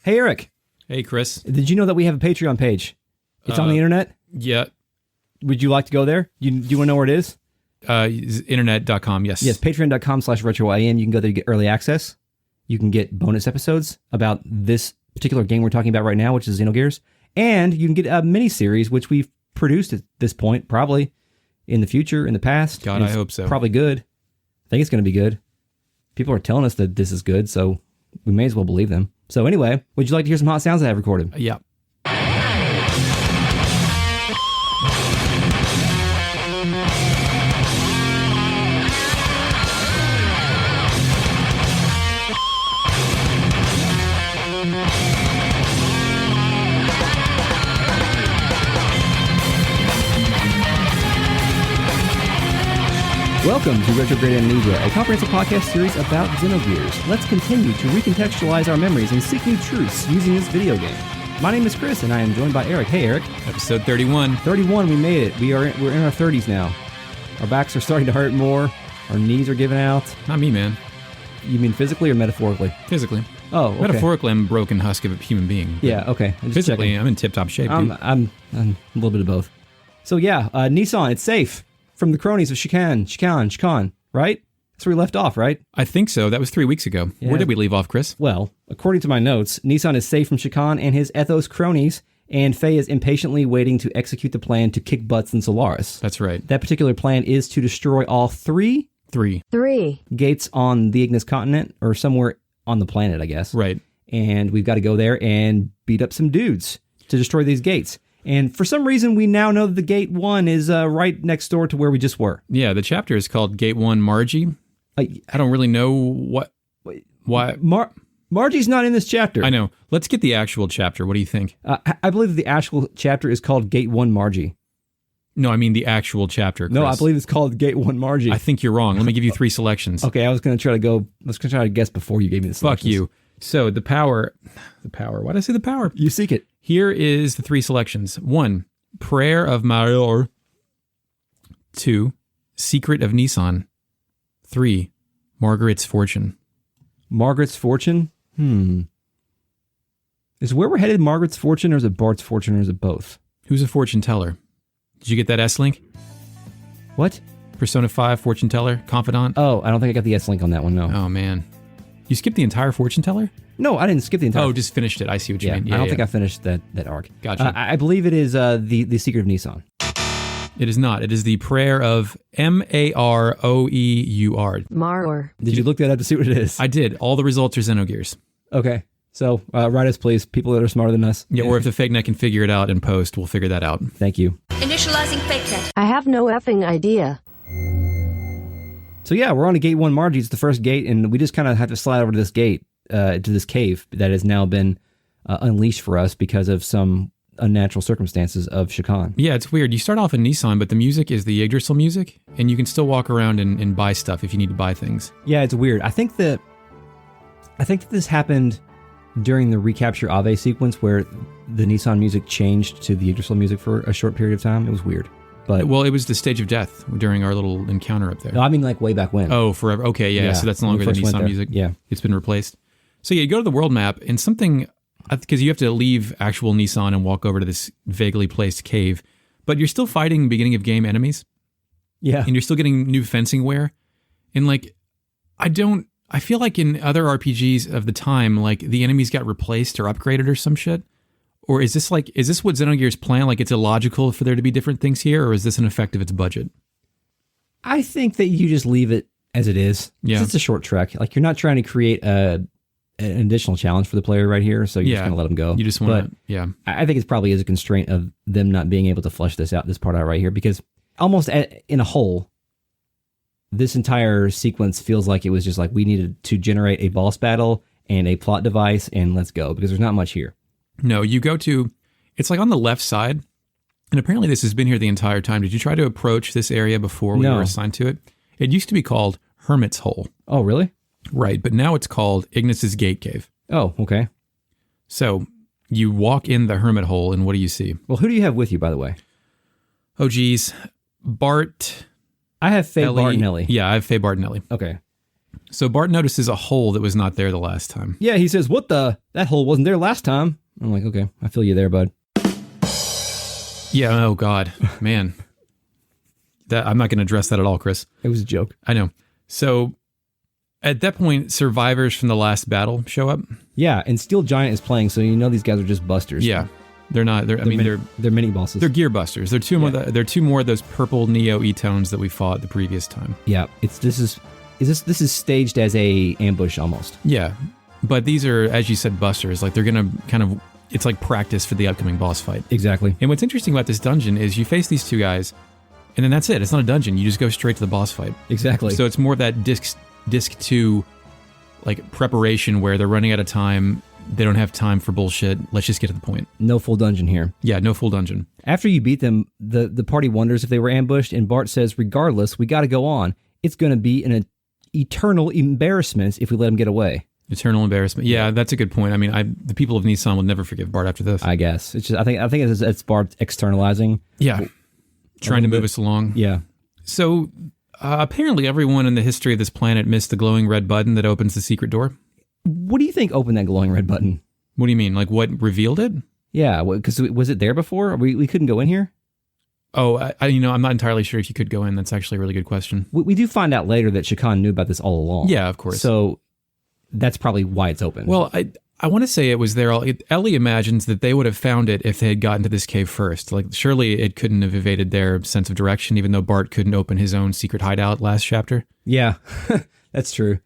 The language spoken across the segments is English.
Hey, Eric. Hey, Chris. Did you know that we have a Patreon page? It's on the internet. Yeah. Would you like to go there? Do you want to know where it is? Internet.com, yes. Yes, patreon.com/retroim. You can go there to get early access. You can get bonus episodes about this particular game we're talking about right now, which is Xenogears. And you can get a mini-series, which we've produced at this point, probably in the future, in the past. God, I hope so. Probably good. I think it's going to be good. People are telling us that this is good, so we may as well believe them. So anyway, would you like to hear some hot sounds I have recorded? Yeah. Welcome to Retrograde Amnesia, a comprehensive podcast series about Xenogears. Let's continue to recontextualize our memories and seek new truths using this video game. My name is Chris, and I am joined by Eric. Hey, Eric. Episode 31. 31, we made it. We're in our 30s now. Our backs are starting to hurt more. Our knees are giving out. Not me, man. You mean physically or metaphorically? Physically. Oh, okay. Metaphorically, I'm a broken husk of a human being. Yeah, okay. Physically, checking. I'm in tip-top shape, dude. I'm a little bit of both. So yeah, Nissan, it's safe. From the cronies of Shakhan, right? That's where we left off, right? I think so. That was 3 weeks ago. Yeah. Where did we leave off, Chris? Well, according to my notes, Nissan is safe from Shakhan and his ethos cronies, and Faye is impatiently waiting to execute the plan to kick butts in Solaris. That's right. That particular plan is to destroy all three gates on the Ignis continent, or somewhere on the planet, I guess. Right. And we've got to go there and beat up some dudes to destroy these gates. And for some reason, we now know that the Gate 1 is right next door to where we just were. Yeah, the chapter is called Gate 1 Margie. I don't really know why. Margie's not in this chapter. I know. Let's get the actual chapter. What do you think? I believe the actual chapter is called Gate 1 Margie. No, I mean the actual chapter, Chris. No, I believe it's called Gate 1 Margie. I think you're wrong. Let me give you 3 selections. Okay, I was going to try to guess before you gave me the selections. Fuck you. So the power. Why did I say the power? You seek it. Here is the 3 selections. 1, Prayer of Marior. 2, Secret of Nissan. 3, Margaret's Fortune. Margaret's Fortune? Is where we're headed Margaret's Fortune, or is it Bart's Fortune, or is it both? Who's a fortune teller? Did you get that S-Link? What? Persona 5 fortune teller, confidant? Oh, I don't think I got the S-Link on that one, no. Oh, man. You skipped the entire fortune teller? No, I didn't skip the entire... Oh, just finished it. I see what you mean. Yeah, I don't think I finished that arc. Gotcha. I believe it is the Secret of Nissan. It is not. It is the prayer of Maroeur. Maror. Did you look that up to see what it is? I did. All the results are Xenogears. Okay. So, write us, please. People that are smarter than us. Yeah, or if the fake net can figure it out in post, we'll figure that out. Thank you. Initializing fake net. I have no effing idea. So yeah, we're on to Gate 1 Margie. It's the first gate, and we just kind of have to slide over to this gate, to this cave that has now been unleashed for us because of some unnatural circumstances of Shakhan. Yeah, it's weird. You start off in Nissan, but the music is the Yggdrasil music, and you can still walk around and buy stuff if you need to buy things. Yeah, it's weird. I think that this happened during the recapture Ave sequence where the Nissan music changed to the Yggdrasil music for a short period of time. It was weird. But, well, it was the stage of death during our little encounter up there. No, I mean like way back when. Oh, forever. Okay, yeah. So that's no longer the Nissan music. Yeah. It's been replaced. So yeah, you go to the world map and something, because you have to leave actual Nissan and walk over to this vaguely placed cave, but you're still fighting beginning of game enemies. Yeah. And you're still getting new fencing wear. And like, I feel like in other RPGs of the time, like the enemies got replaced or upgraded or some shit. Or is this what Xenogears plan? Like it's illogical for there to be different things here, or is this an effect of its budget? I think that you just leave it as it is. Yeah. It's a short trek. Like you're not trying to create an additional challenge for the player right here, so you're just going to let them go. You just want to, yeah. I think it's probably as a constraint of them not being able to flesh this part out right here, because almost in a whole, this entire sequence feels like it was just like we needed to generate a boss battle and a plot device and let's go, because there's not much here. No, you go to, it's like on the left side, and apparently this has been here the entire time. Did you try to approach this area before we were assigned to it? It used to be called Hermit's Hole. Oh, really? Right, but now it's called Ignis's Gate Cave. Oh, okay. So you walk in the Hermit Hole, and what do you see? Well, who do you have with you, by the way? Oh, geez. Bart. I have Faye, Elly. Bart, and Elly. Yeah, I have Faye, Bart, and Elly. Okay. So Bart notices a hole that was not there the last time. Yeah, he says, "What the? That hole wasn't there last time." I'm like, okay, I feel you there, bud. Yeah, oh God, man. I'm not going to address that at all, Chris. It was a joke. I know. So at that point, survivors from the last battle show up. Yeah, and Steel Giant is playing, so you know these guys are just busters. Yeah, they're not. They're mini bosses. They're gear busters. They're two more. They're two more of those purple Neo E-tones that we fought the previous time. Yeah, this is staged as a ambush almost. Yeah, but these are, as you said, busters. Like they're gonna kind of. It's like practice for the upcoming boss fight. Exactly. And what's interesting about this dungeon is you face these two guys, and then that's it. It's not a dungeon. You just go straight to the boss fight. Exactly. So it's more of that disc 2 like preparation where they're running out of time. They don't have time for bullshit. Let's just get to the point. No full dungeon here. Yeah, no full dungeon. After you beat them, the party wonders if they were ambushed, and Bart says, regardless, we got to go on. It's going to be an eternal embarrassment if we let them get away. Eternal embarrassment. Yeah, that's a good point. I mean, the people of Nissan will never forgive Bart after this. I guess it's just. I think it's Bart externalizing. Yeah, trying to move us along. Yeah. So apparently, everyone in the history of this planet missed the glowing red button that opens the secret door. What do you think opened that glowing red button? What do you mean? Like what revealed it? Yeah, because was it there before? We couldn't go in here. Oh, I'm not entirely sure if you could go in. That's actually a really good question. We do find out later that Shakhan knew about this all along. Yeah, of course. So that's probably why it's open. Well, I want to say it was there. Elly imagines that they would have found it if they had gotten to this cave first. Like, surely it couldn't have evaded their sense of direction, even though Bart couldn't open his own secret hideout last chapter. Yeah, that's true.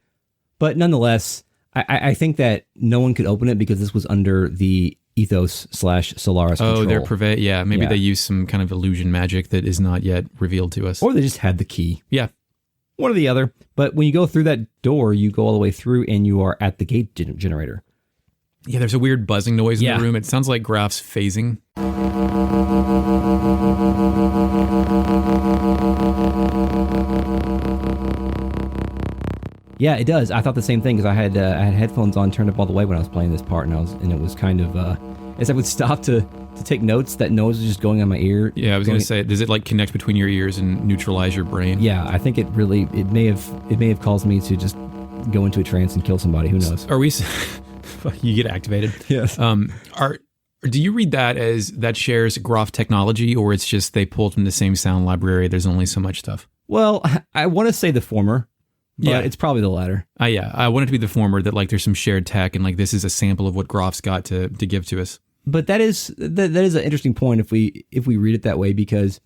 But nonetheless, I think that no one could open it because this was under the Ethos/Solaris control. Oh, they're maybe they use some kind of illusion magic that is not yet revealed to us. Or they just had the key. Yeah. One or the other. But when you go through that door, you go all the way through and you are at the gate generator. Yeah, there's a weird buzzing noise in the room. It sounds like Grahf's phasing. Yeah, it does. I thought the same thing because I had headphones on turned up all the way when I was playing this part, and it was kind of as I would stop to take notes, that noise was just going on my ear. Yeah, I was going to say, does it like connect between your ears and neutralize your brain? Yeah, I think it may have caused me to just go into a trance and kill somebody. Who knows? Are we? You get activated. Yes. Do you read that as that shares Grahf technology, or it's just they pulled from the same sound library? There's only so much stuff. Well, I want to say the former. But it's probably the latter. Yeah, I want it to be the former, that like there's some shared tech and like this is a sample of what Grahf's got to give to us. But that is an interesting point if we read it that way, because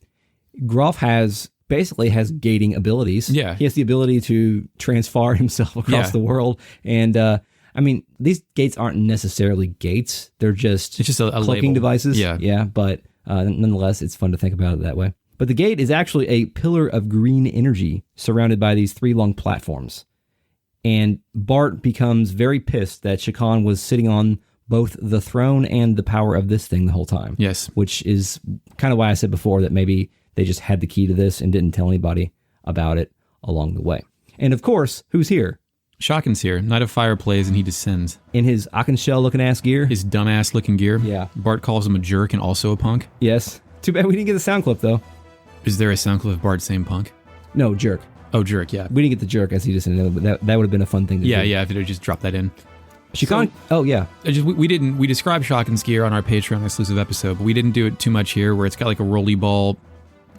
Grahf basically has gating abilities. Yeah. He has the ability to transfer himself across the world. And I mean, these gates aren't necessarily gates. They're just a cloaking devices. Yeah. Yeah. But nonetheless, it's fun to think about it that way. But the gate is actually a pillar of green energy surrounded by these 3 long platforms. And Bart becomes very pissed that Shakhan was sitting on both the throne and the power of this thing the whole time. Yes. Which is kind of why I said before that maybe they just had the key to this and didn't tell anybody about it along the way. And of course, who's here? Shakhan's here. Knight of Fire plays and he descends. In his Aachen-shell looking ass gear? His dumbass looking gear. Yeah. Bart calls him a jerk and also a punk. Yes. Too bad we didn't get the sound clip though. Is there a sound clip of Bart saying punk? No, jerk. Oh, jerk, yeah. We didn't get the jerk as he just said, but that would have been a fun thing to do. Yeah, if it had just dropped that in. Shakhan, we described Shakhan's gear on our Patreon exclusive episode, but we didn't do it too much here, where it's got like a rolly ball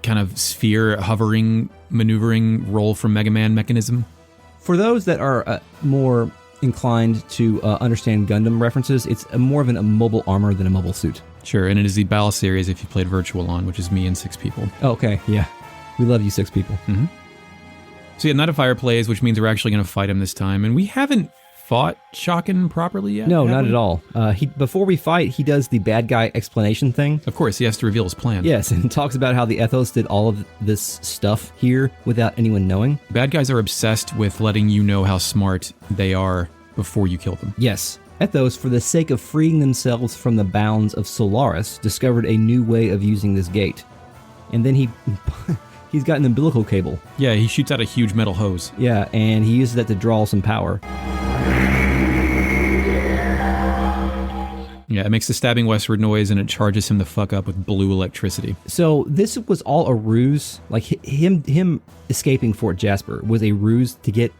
kind of sphere hovering, maneuvering roll from Mega Man mechanism. For those that are more inclined to understand Gundam references, it's more of a mobile armor than a mobile suit. Sure, and it is the Battle series if you played Virtual on, which is me and 6 people. Oh, okay, yeah. We love you 6 people. Mm-hmm. So yeah, Knight of Fire plays, which means we're actually going to fight him this time, and we haven't fought Shakhan properly yet? No, not at all. Before we fight, he does the bad guy explanation thing. Of course, he has to reveal his plan. Yes, and talks about how the Ethos did all of this stuff here without anyone knowing. Bad guys are obsessed with letting you know how smart they are before you kill them. Yes. Ethos, for the sake of freeing themselves from the bounds of Solaris, discovered a new way of using this gate. And then he's got an umbilical cable. Yeah, he shoots out a huge metal hose. Yeah, and he uses that to draw some power. Yeah, it makes the stabbing westward noise and it charges him the fuck up with blue electricity. So this was all a ruse. Like him escaping Fort Jasper was a ruse to get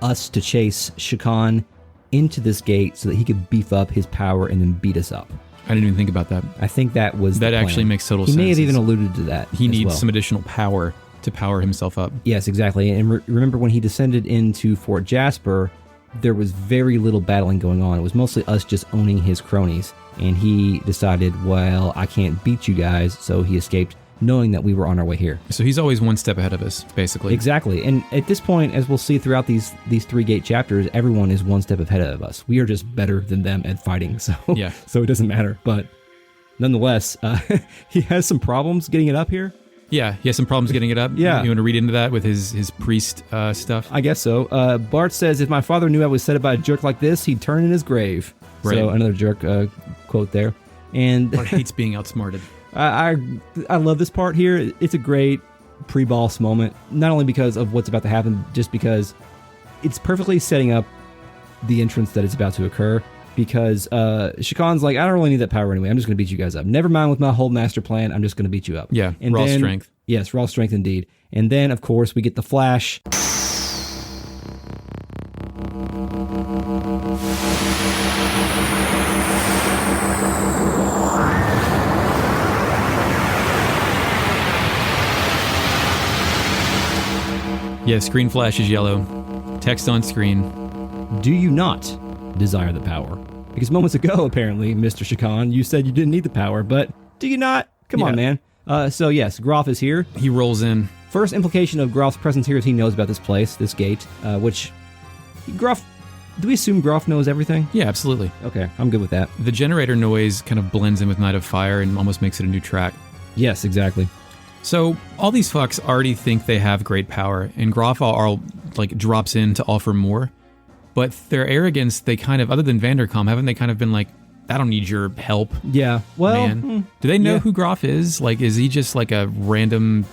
us to chase Shakhan into this gate so that he could beef up his power and then beat us up. I didn't even think about that. I think that was That the plan. actually makes total sense. He may have even alluded to that. He as needs well. some additional power to power himself up. Yes, exactly. And remember when he descended into Fort Jasper, there was very little battling going on. It was mostly us just owning his cronies. And he decided, well, I can't beat you guys, so he escaped knowing that we were on our way here. So he's always one step ahead of us, basically. Exactly. And at this point, as we'll see throughout these 3 gate chapters, everyone is one step ahead of us. We are just better than them at fighting. So, Yeah. So it doesn't matter. But nonetheless, he has some problems getting it up here. Yeah, he has some problems getting it up. Yeah. You want to read into that with his priest stuff? I guess so. Bart says, if my father knew I was set by a jerk like this, he'd turn in his grave. Right. So another jerk quote there. And Bart hates being outsmarted. I love this part here. It's a great pre-boss moment, not only because of what's about to happen, just because it's perfectly setting up the entrance that is about to occur. Because Shakhan's like, I don't really need that power anyway. I'm just going to beat you guys up. Never mind with my whole master plan. I'm just going to beat you up. Yeah, and raw then, strength. Yes, raw strength indeed. And then, of course, we get the flash. Yeah, screen flash is yellow. Text on screen. Do you not desire the power? Because moments ago, apparently, Mr. Shakhan, you said you didn't need the power, but do you not? Come on, man. So yes, Grahf is here. He rolls in. First implication of Graf's presence here is he knows about this place, this gate, which Grahf, do we assume Grahf knows everything? Yeah, absolutely. Okay, I'm good with that. The generator noise kind of blends in with Night of Fire and almost makes it a new track. Yes, exactly. So all these fucks already think they have great power, and Grahf are like drops in to offer more. But their arrogance, they kind of, other than Vandercom, haven't they kind of been like, I don't need your help, Yeah, well, man. Do they know yeah. who Grahf is? Like, is he just like a random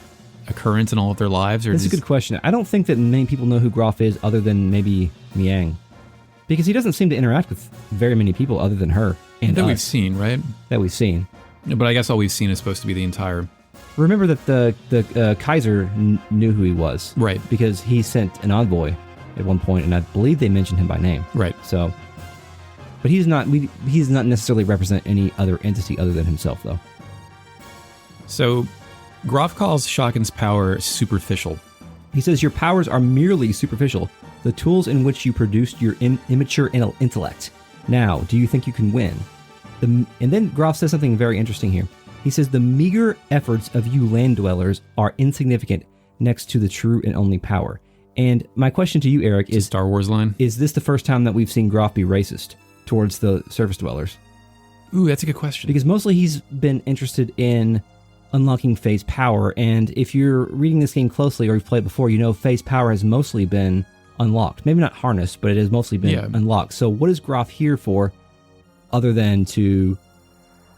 occurrence in all of their lives? Or that's a good question. I don't think that many people know who Grahf is other than maybe Miang. Because he doesn't seem to interact with very many people other than her and that us, we've seen, right? that we've seen. But I guess all we've seen is supposed to be the entire... Remember that the Kaiser knew who he was. Right. Because he sent an envoy at one point, and I believe they mentioned him by name. Right. So, but he's not necessarily represent any other entity other than himself, though. So, Grahf calls Shakhan's power superficial. He says your powers are merely superficial, the tools in which you produced your immature intellect. Now, do you think you can win? And then Grahf says something very interesting here. He says the meager efforts of you land dwellers are insignificant next to the true and only power. And my question to you, Eric, is Star Wars line. Is this the first time that we've seen Grahf be racist towards the surface dwellers? Ooh, that's a good question. Because mostly he's been interested in unlocking Faye's power, and if you're reading this game closely or you've played before, you know Faye's power has mostly been unlocked. Maybe not harnessed, but it has mostly been unlocked. So what is Grahf here for other than to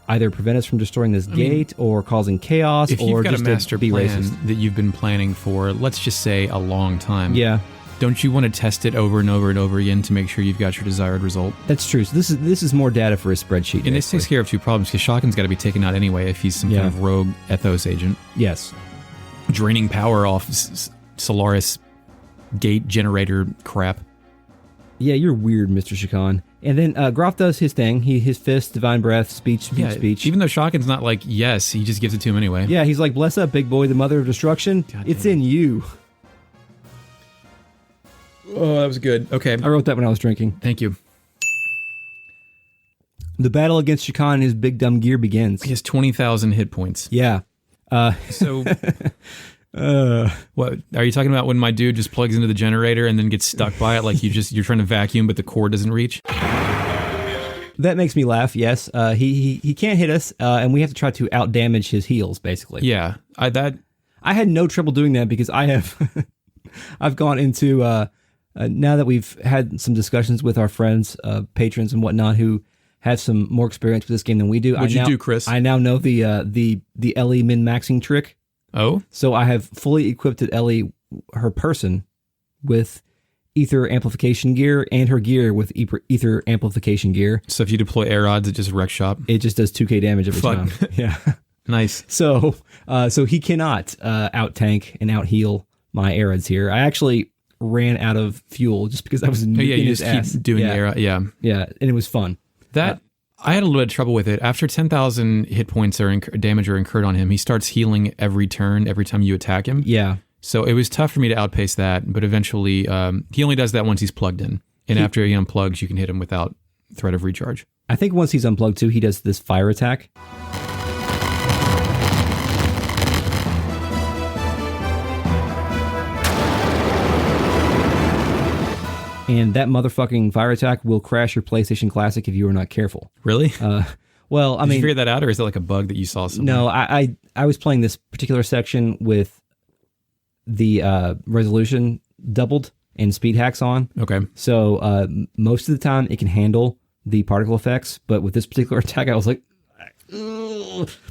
either prevent us from destroying this gate or causing chaos if or you've got just a master to be plan racist? that you've been planning for, let's just say, a long time. Yeah. Don't you want to test it over and over and over again to make sure you've got your desired result? That's true. So this is more data for his spreadsheet. And this takes care of two problems, because Shakhan's got to be taken out anyway if he's some kind of rogue ethos agent. Yes. Draining power off Solaris gate generator crap. Yeah, you're weird, Mr. Shakhan. And then Grahf does his thing. His fist, divine breath, speech. Even though Shakhan's not like, yes, he just gives it to him anyway. Yeah, he's like, bless up, big boy, the mother of destruction. It's in you. Oh, that was good. Okay. I wrote that when I was drinking. Thank you. The battle against Shakhan and his big dumb gear begins. He has 20,000 hit points. Yeah. So, what are you talking about when my dude just plugs into the generator and then gets stuck by it like you're trying to vacuum but the cord doesn't reach? That makes me laugh, yes. He can't hit us, and we have to try to outdamage his heals, basically. Yeah. I had no trouble doing that because I have... I've gone into... now that we've had some discussions with our friends, patrons and whatnot, who have some more experience with this game than we do. What'd you do, Chris? I now know the Elly min-maxing trick. Oh? So I have fully equipped Elly, her person, with ether amplification gear and her gear with ether amplification gear. So if you deploy air rods, it just wrecks shop? It just does 2k damage every time. Yeah. Nice. So he cannot out-tank and out-heal my Arids here. I actually ran out of fuel just because I was nuking his ass. Keep doing Yeah, and it was fun. I had a little bit of trouble with it. After 10,000 hit points or damage are incurred on him, he starts healing every turn, every time you attack him. Yeah. So it was tough for me to outpace that, but eventually he only does that once he's plugged in. And after he unplugs, you can hit him without threat of recharge. I think once he's unplugged too, he does this fire attack. And that motherfucking fire attack will crash your PlayStation Classic if you are not careful. Really? Well, I mean, did you figure that out, or is it like a bug that you saw somewhere? No, I was playing this particular section with the resolution doubled and speed hacks on. Okay. So most of the time it can handle the particle effects, but with this particular attack, I was like,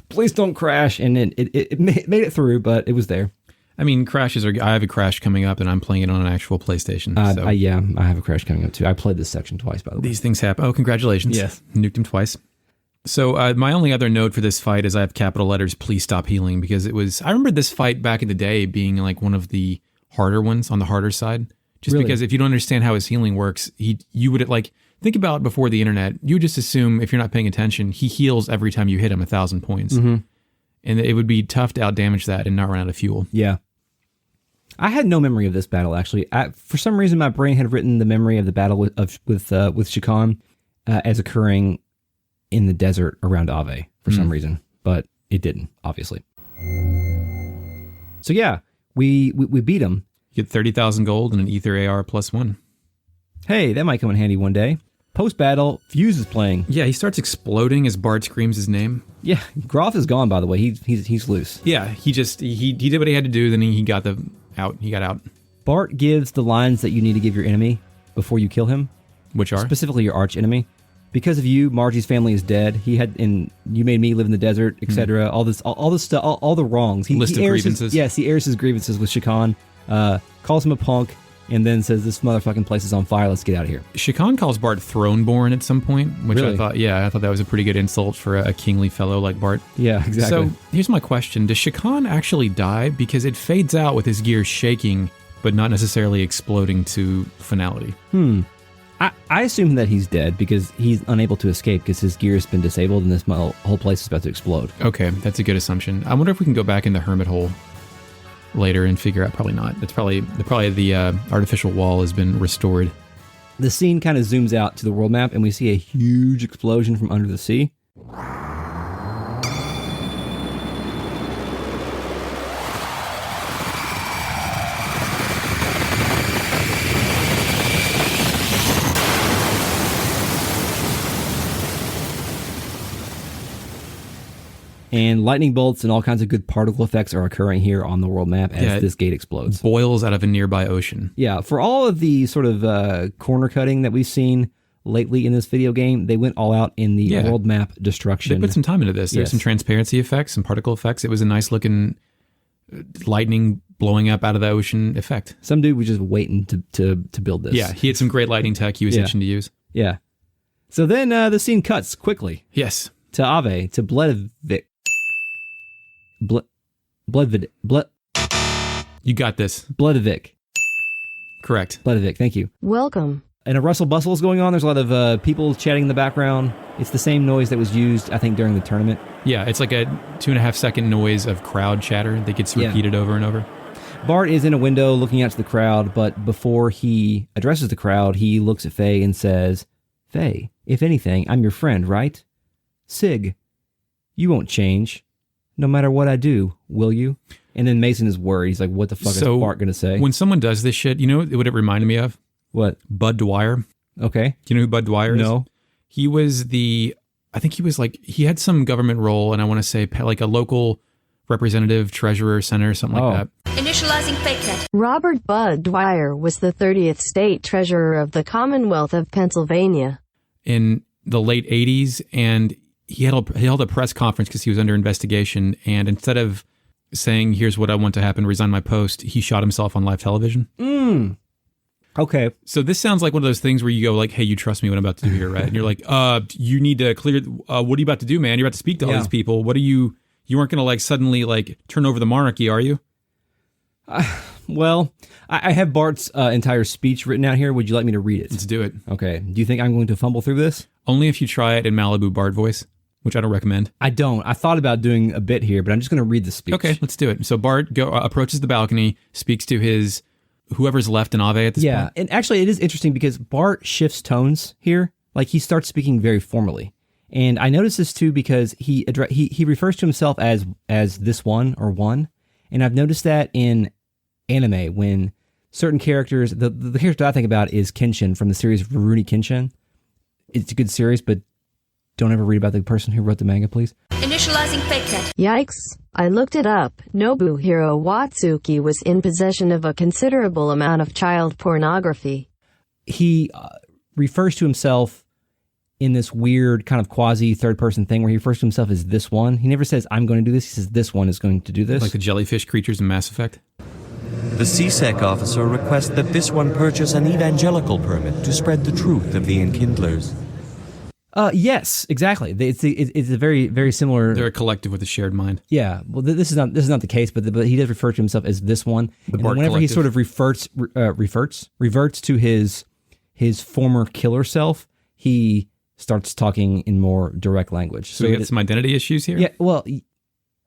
please don't crash. And then it made it through, but it was there. I mean, crashes are. I have a crash coming up, and I'm playing it on an actual PlayStation. So. I have a crash coming up too. I played this section twice, by the way. These things happen. Oh, congratulations! Yes, nuked him twice. So my only other note for this fight is I have capital letters. Please stop healing, because it was. I remember this fight back in the day being like one of the harder ones on the harder side. Just because if you don't understand how his healing works, you would like think about before the internet. You would just assume if you're not paying attention, he heals every time you hit him 1,000 points, and it would be tough to outdamage that and not run out of fuel. Yeah. I had no memory of this battle, actually. For some reason, my brain had written the memory of the battle with Shakhan as occurring in the desert around Ave for some reason, but it didn't, obviously. So yeah, we beat him. You get 30,000 gold and an Ether AR +1. Hey, that might come in handy one day. Post-battle, Fuse is playing. Yeah, he starts exploding as Bart screams his name. Yeah, Grahf is gone, by the way. He's loose. Yeah, he did what he had to do, then he got out. Bart gives the lines that you need to give your enemy before you kill him. Which are? Specifically your arch enemy. Because of you, Margie's family is dead. You made me live in the desert, etc. All this stuff, all the wrongs. List of grievances. He airs his grievances with Shakhan, calls him a punk, and then says, this motherfucking place is on fire, let's get out of here. Shakhan calls Bart Throneborn at some point, which really? I thought that was a pretty good insult for a kingly fellow like Bart. Yeah, exactly. So here's my question. Does Shakhan actually die? Because it fades out with his gear shaking, but not necessarily exploding to finality. I assume that he's dead because he's unable to escape because his gear has been disabled and this whole place is about to explode. Okay, that's a good assumption. I wonder if we can go back in the Hermit hole later and figure out. Probably not. It's probably the artificial wall has been restored. The scene kind of zooms out to the world map and we see a huge explosion from under the sea. And lightning bolts and all kinds of good particle effects are occurring here on the world map as this gate explodes. Boils out of a nearby ocean. Yeah, for all of the sort of corner cutting that we've seen lately in this video game, they went all out in the world map destruction. They put some time into this. There's some transparency effects, some particle effects. It was a nice looking lightning blowing up out of the ocean effect. Some dude was just waiting to build this. Yeah, he had some great lightning tech he was itching to use. Yeah. So then the scene cuts quickly. Yes. To Ave, to Bledvik. You got this. Bledvik. Correct. Bledvik, thank you. Welcome. And a rustle bustle is going on. There's a lot of people chatting in the background. It's the same noise that was used, I think, during the tournament. Yeah, it's like a 2.5 second noise of crowd chatter that gets repeated over and over. Bart is in a window looking out to the crowd, but before he addresses the crowd, he looks at Faye and says, Faye, if anything, I'm your friend, right? Sig, you won't change. No matter what I do, will you? And then Mason is worried. He's like, what the fuck is Bart going to say? When someone does this shit, you know what it reminded me of? What? Bud Dwyer. Okay. Do you know who Bud Dwyer is? No. He was he had some government role, and I want to say like a local representative, treasurer, senator, something like that. Initializing fake net. Robert Bud Dwyer was the 30th state treasurer of the Commonwealth of Pennsylvania. In the late 80s, and he held a press conference because he was under investigation, and instead of saying, here's what I want to happen, resign my post, he shot himself on live television. Okay. So this sounds like one of those things where you go like, hey, you trust me what I'm about to do here, right? And you're like, you need to clear, what are you about to do, man? You're about to speak to all these people. What are you weren't going to like suddenly like turn over the monarchy, are you? Well, I have Bart's entire speech written out here. Would you like me to read it? Let's do it. Okay. Do you think I'm going to fumble through this? Only if you try it in Malibu Bart voice, which I don't recommend. I don't. I thought about doing a bit here, but I'm just going to read the speech. Okay, let's do it. So Bart approaches the balcony, speaks to his whoever's left in Ave at this point. Yeah, and actually it is interesting because Bart shifts tones here. Like he starts speaking very formally. And I noticed this too because he refers to himself as this one or one. And I've noticed that in anime when certain characters, the character I think about is Kenshin from the series Rurouni Kenshin. It's a good series, but don't ever read about the person who wrote the manga, please. Initializing fake net. Yikes. I looked it up. Nobuhiro Watsuki was in possession of a considerable amount of child pornography. He refers to himself in this weird kind of quasi third person thing where he refers to himself as this one. He never says, I'm going to do this. He says, this one is going to do this. Like the jellyfish creatures in Mass Effect. The CSEC officer requests that this one purchase an evangelical permit to spread the truth of the Enkindlers. Yes, exactly. It's a very, very similar. They're a collective with a shared mind. Yeah. Well, this is not the case, but he does refer to himself as this one. And Bart whenever he collective. sort of reverts to his former killer self, he starts talking in more direct language. So we got some identity issues here? Yeah. Well,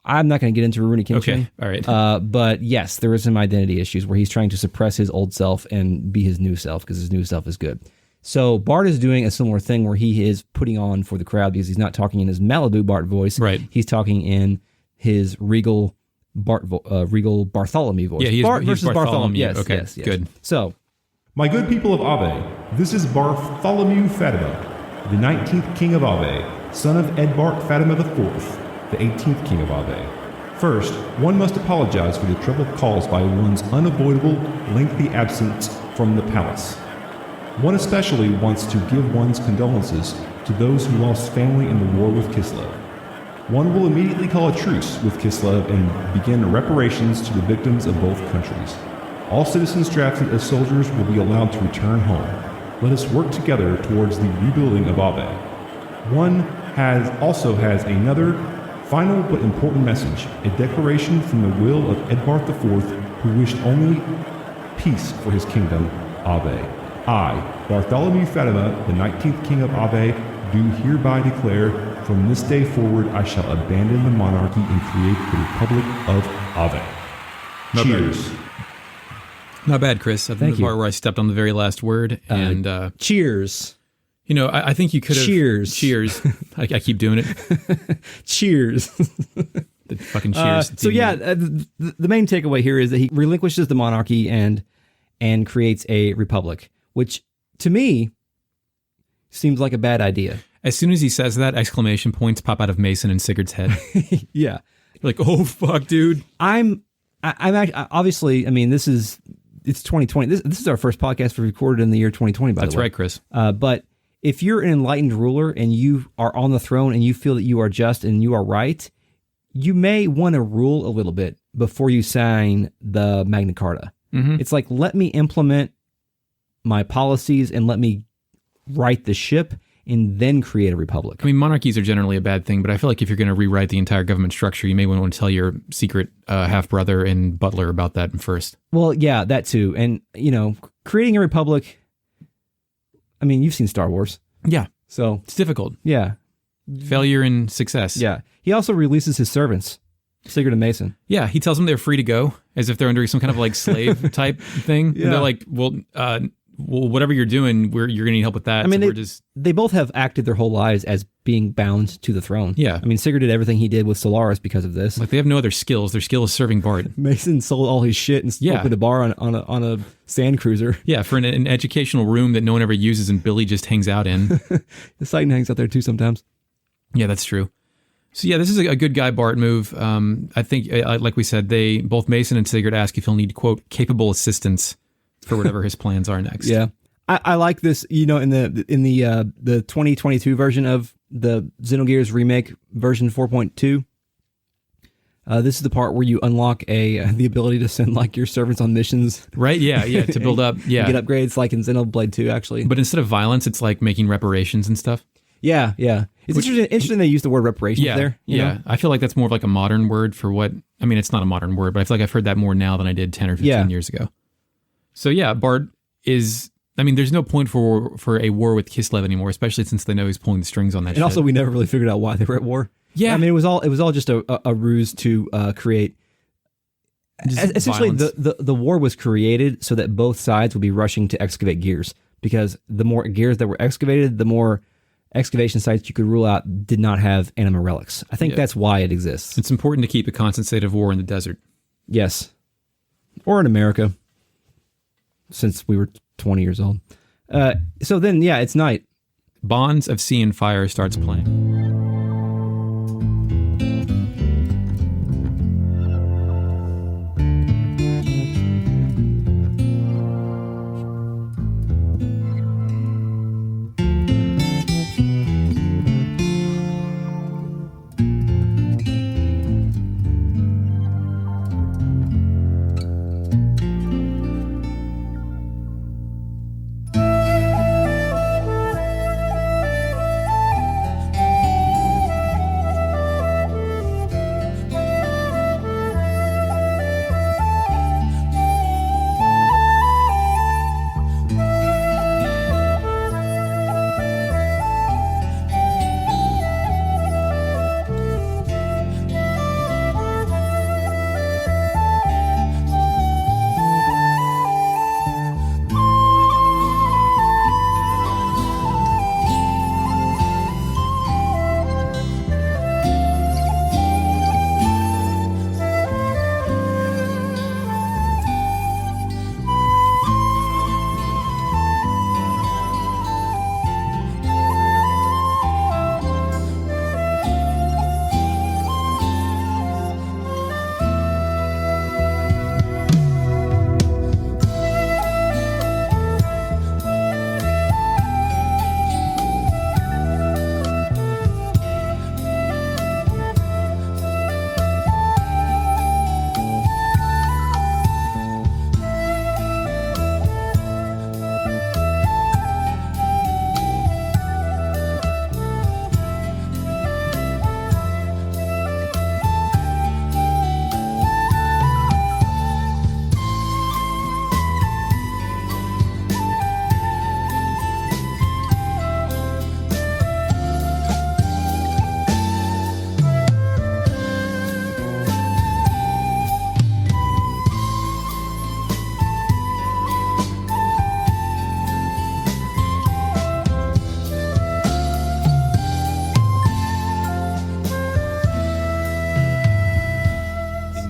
I'm not going to get into Rurouni Kenshin. Okay. All right. But yes, there is some identity issues where he's trying to suppress his old self and be his new self because his new self is good. So Bart is doing a similar thing where he is putting on for the crowd because he's not talking in his Malibu Bart voice. Right. He's talking in his regal Bartholomew voice. Yeah, he's Bart versus Bartholomew. Yes, Okay, yes. good. So, My good people of Ave, this is Bartholomew Fatima, the 19th king of Ave, son of Edbart Fatima IV, the 18th king of Ave. First, one must apologize for the trouble caused by one's unavoidable, lengthy absence from the palace. One especially wants to give one's condolences to those who lost family in the war with Kislev. One will immediately call a truce with Kislev and begin reparations to the victims of both countries. All citizens drafted as soldiers will be allowed to return home. Let us work together towards the rebuilding of Ave. One also has another final but important message, a declaration from the will of Edbart IV, who wished only peace for his kingdom, Ave. I, Bartholomew Fatima, the 19th king of Ave, do hereby declare, from this day forward I shall abandon the monarchy and create the Republic of Ave. Cheers. Not bad, Chris. I think the part where I stepped on the very last word. And cheers. You know, I think you could have... Cheers. Cheers. I keep doing it. Cheers. The fucking cheers. The main takeaway here is that he relinquishes the monarchy and creates a republic, which to me seems like a bad idea. As soon as he says that, exclamation points pop out of Mason and Sigurd's head. Yeah. You're like, oh, fuck, dude. I'm obviously, I mean, it's 2020. This is our first podcast we recorded in the year 2020, by the way. That's right, Chris. But if you're an enlightened ruler and you are on the throne and you feel that you are just and you are right, you may want to rule a little bit before you sign the Magna Carta. Mm-hmm. It's like, let me implement my policies and let me right the ship and then create a republic. I mean, monarchies are generally a bad thing, but I feel like if you're going to rewrite the entire government structure, you may want to tell your secret half-brother and butler about that first. Well, yeah, that too. And, you know, creating a republic, I mean, you've seen Star Wars. Yeah. So it's difficult. Yeah. Failure and success. Yeah. He also releases his servants, Sigurd and Mason. Yeah, he tells them they're free to go, as if they're under some kind of like slave type thing. Yeah. And they're like, well, whatever you're doing, you're going to need help with that. I mean, they both have acted their whole lives as being bound to the throne. Yeah. I mean, Sigurd did everything he did with Solaris because of this. Like, they have no other skills. Their skill is serving Bart. Mason sold all his shit and opened a bar on a sand cruiser. Yeah, for an educational room that no one ever uses and Billy just hangs out in. Poseidon hangs out there too sometimes. Yeah, that's true. So yeah, this is a good guy Bart move. I think, like we said, both Mason and Sigurd ask if he'll need, quote, capable assistance for whatever his plans are next. Yeah. I like this, you know, in the 2022 version of the Xenogears remake version 4.2. This is the part where you unlock the ability to send like your servants on missions. Right? Yeah, to build up. Yeah. Get upgrades like in Xenoblade 2, actually. But instead of violence, it's like making reparations and stuff. Yeah. It's interesting they use the word reparations there. You know? I feel like that's more of like a modern word for what, I mean, it's not a modern word, but I feel like I've heard that more now than I did 10 or 15 years ago. So yeah, Bart is, I mean, there's no point for a war with Kislev anymore, especially since they know he's pulling the strings on that shit. And also, we never really figured out why they were at war. Yeah. I mean, it was all just a ruse to create. Essentially, the war was created so that both sides would be rushing to excavate gears, because the more gears that were excavated, the more excavation sites you could rule out did not have anima relics. I think that's why it exists. It's important to keep a constant state of war in the desert. Yes. Or in America, since we were 20 years old. So then, it's night. Bonds of Sea and Fire starts playing.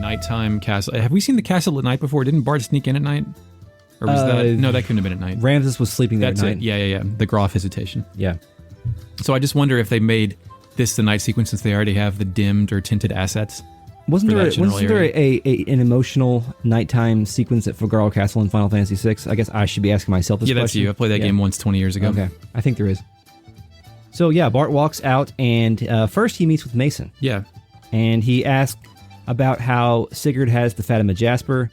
Nighttime castle. Have we seen the castle at night before? Didn't Bart sneak in at night? Or was that... No, that couldn't have been at night. Ramsus was sleeping there That's at night. it. Yeah. The Grahf visitation. Yeah. So I just wonder if they made this the night sequence since they already have the dimmed or tinted assets. Wasn't there an emotional nighttime sequence at Figaro Castle in Final Fantasy VI? I guess I should be asking myself this question. Yeah, that's you. I played that game once 20 years ago. Okay. I think there is. So yeah, Bart walks out and first he meets with Mason. Yeah. And he asks about how Sigurd has the Fatima Jasper.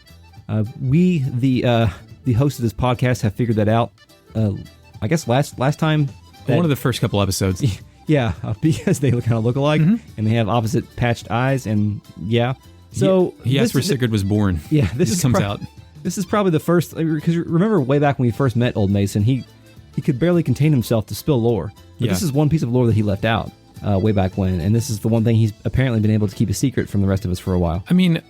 We, the host of this podcast, have figured that out. I guess last time. One of the first couple episodes. Yeah, because they kind of look alike, and they have opposite patched eyes, and So he asked where Sigurd was born. Yeah, this comes out. This is probably the first, because remember way back when we first met Old Mason, he could barely contain himself to spill lore. But this is one piece of lore that he left out way back when, and this is the one thing he's apparently been able to keep a secret from the rest of us for a while. I mean,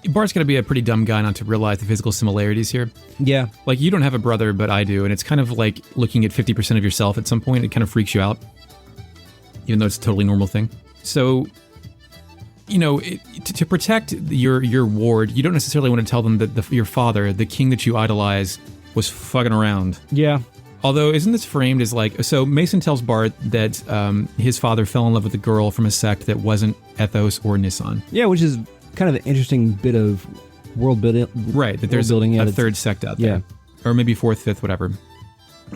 Bart's got to be a pretty dumb guy not to realize the physical similarities here. Yeah. Like, you don't have a brother, but I do, and it's kind of like looking at 50% of yourself at some point. It kind of freaks you out, even though it's a totally normal thing. So, you know, to protect your ward, you don't necessarily want to tell them that your father, the king that you idolize, was fucking around. Yeah. Although, isn't this framed as like... So, Mason tells Bart that his father fell in love with a girl from a sect that wasn't Ethos or Nissan. Yeah, which is kind of an interesting bit of world building. Right, that there's a third sect out there. Yeah. Or maybe fourth, fifth, whatever.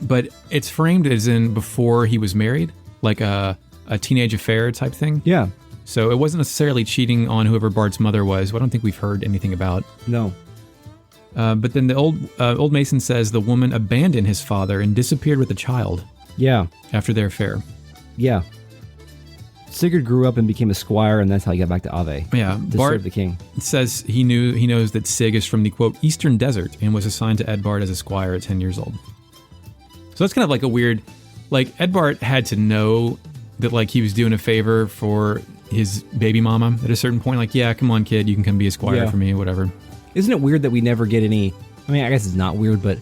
But it's framed as in before he was married, like a teenage affair type thing. Yeah. So it wasn't necessarily cheating on whoever Bart's mother was, who I don't think we've heard anything about. No. But then the old Mason says the woman abandoned his father and disappeared with the child. Yeah. After their affair. Yeah. Sigurd grew up and became a squire, and that's how he got back to Ave. Yeah, to Bart serve the king. says he knows that Sig is from the, quote, Eastern Desert and was assigned to Edbart as a squire at 10 years old. So that's kind of like a weird, like, Edbart had to know that, like, he was doing a favor for his baby mama at a certain point. Like, yeah, come on, kid, you can come be a squire for me, whatever. Isn't it weird that we never get any, I mean, I guess it's not weird, but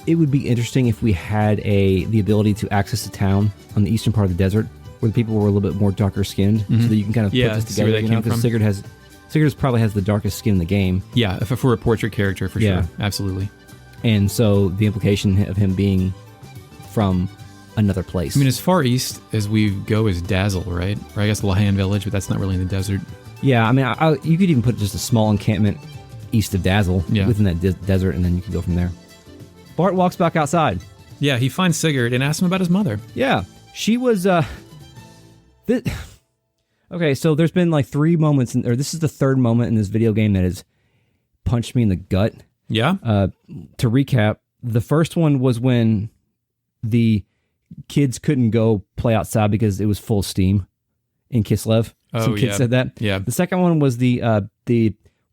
it would be interesting if we had the ability to access a town on the eastern part of the desert where the people were a little bit more darker skinned, so that you can kind of put this together, you know, because Sigurd probably has the darkest skin in the game. Yeah, if for a portrait character, for sure. Absolutely. And so the implication of him being from another place. I mean, as far east as we go is Gazel, right? Or I guess Lahan Village, but that's not really in the desert. Yeah, I mean, you could even put just a small encampment east of Gazel within that desert, and then you can go from there. Bart walks back outside. Yeah, he finds Sigurd and asks him about his mother. Yeah, she was... Okay, so there's been like 3 moments, or this is the 3rd moment in this video game that has punched me in the gut. Yeah? To recap, the first one was when the kids couldn't go play outside because it was full steam in Kislev. Some kids said that. Yeah. The second one was the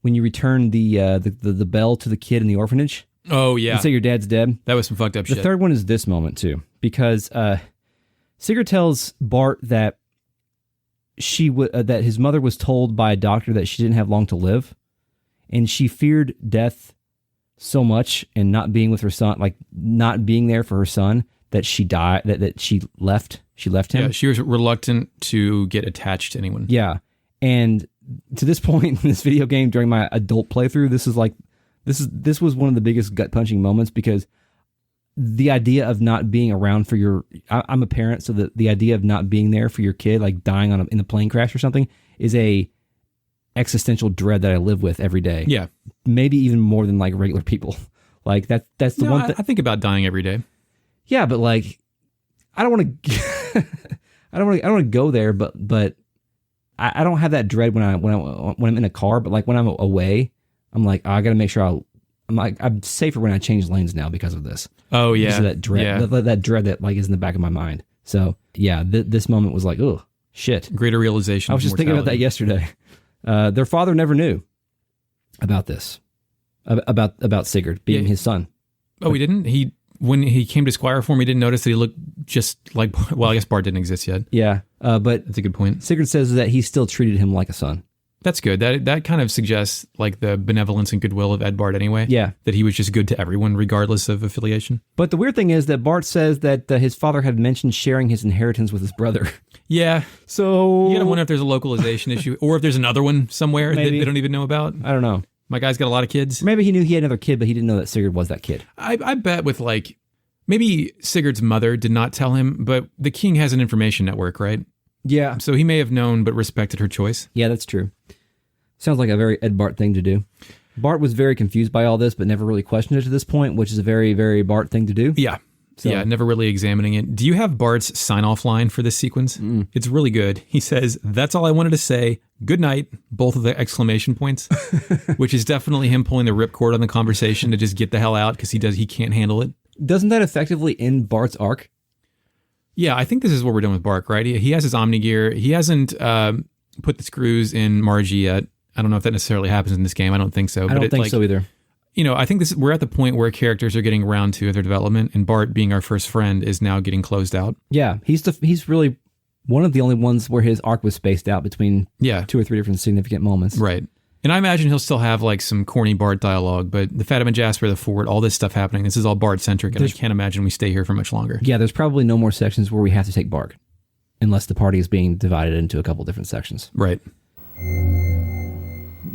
when you return the bell to the kid in the orphanage. Oh, yeah. And say your dad's dead. That was some fucked up shit. The third one is this moment, too, because Sigurd tells Bart that that his mother was told by a doctor that she didn't have long to live, and she feared death so much and not being with her son, like not being there for her son, that she died, that she left him. Yeah, she was reluctant to get attached to anyone. Yeah. And to this point in this video game, during my adult playthrough, this was one of the biggest gut punching moments, because the idea of not being around for I'm a parent, so the idea of not being there for your kid, like dying in a plane crash or something, is a existential dread that I live with every day. Yeah. Maybe even more than like regular people. Like that's the one thing. I think about dying every day. Yeah, but like, I don't want to, I don't want to go there, but I don't have that dread when I'm in a car, but like when I'm away, I'm like, I got to make sure I'm safer when I change lanes now because of this. Oh yeah. Because of that dread, that dread that like is in the back of my mind. So yeah, this moment was like, oh shit. Greater realization. I was just thinking about that yesterday. Their father never knew about this, about Sigurd being his son. Oh, he didn't? When he came to Squire form, he didn't notice that he looked just like, well, I guess Bart didn't exist yet. Yeah, but that's a good point. Sigurd says that he still treated him like a son. That's good. That kind of suggests like the benevolence and goodwill of Edbart anyway. Yeah. That he was just good to everyone regardless of affiliation. But the weird thing is that Bart says that his father had mentioned sharing his inheritance with his brother. Yeah. So you gotta wonder if there's a localization issue, or if there's another one somewhere that they don't even know about. I don't know. My guy's got a lot of kids. Maybe he knew he had another kid, but he didn't know that Sigurd was that kid. I bet with like, maybe Sigurd's mother did not tell him, but the king has an information network, right? Yeah. So he may have known, but respected her choice. Yeah, that's true. Sounds like a very Edbart thing to do. Bart was very confused by all this, but never really questioned it to this point, which is a very, very Bart thing to do. Yeah. So. Yeah, never really examining it. Do you have Bart's sign-off line for this sequence? Mm-mm. It's really good. He says, "That's all I wanted to say. Good night," both of the exclamation points, which is definitely him pulling the ripcord on the conversation to just get the hell out because he can't handle it. Doesn't that effectively end Bart's arc? Yeah, I think this is what we're doing with Bart, right? He has his Omni gear. He hasn't put the screws in Margie yet. I don't know if that necessarily happens in this game. I don't think so. I don't think so either. You know, I think we're at the point where characters are getting around to their development, and Bart, being our first friend, is now getting closed out. Yeah, he's really one of the only ones where his arc was spaced out between 2 or 3 different significant moments. Right. And I imagine he'll still have like some corny Bart dialogue, but the Fatima Jasper, the fort, all this stuff happening, this is all Bart-centric, and I can't imagine we stay here for much longer. Yeah, there's probably no more sections where we have to take Bart, unless the party is being divided into a couple different sections. Right.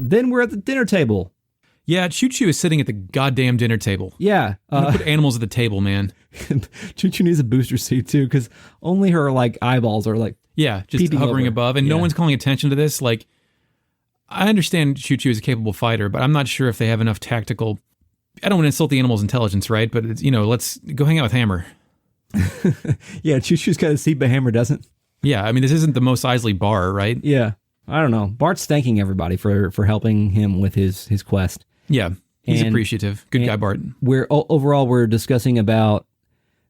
Then we're at the dinner table. Yeah, Chu-Chu is sitting at the goddamn dinner table. Yeah. Put animals at the table, man. Chu-Chu needs a booster seat, too, because only her, like, eyeballs are, like, just hovering above, and no one's calling attention to this. Like, I understand Chu-Chu is a capable fighter, but I'm not sure if they have enough tactical... I don't want to insult the animal's intelligence, right? But, it's, let's go hang out with Hammer. Yeah, Chu-Chu's got a seat, but Hammer doesn't. Yeah, I mean, this isn't the Mos Eisley bar, right? Yeah. I don't know. Bart's thanking everybody for helping him with his quest. Yeah, he's appreciative. Good guy, Bart. Overall we're discussing about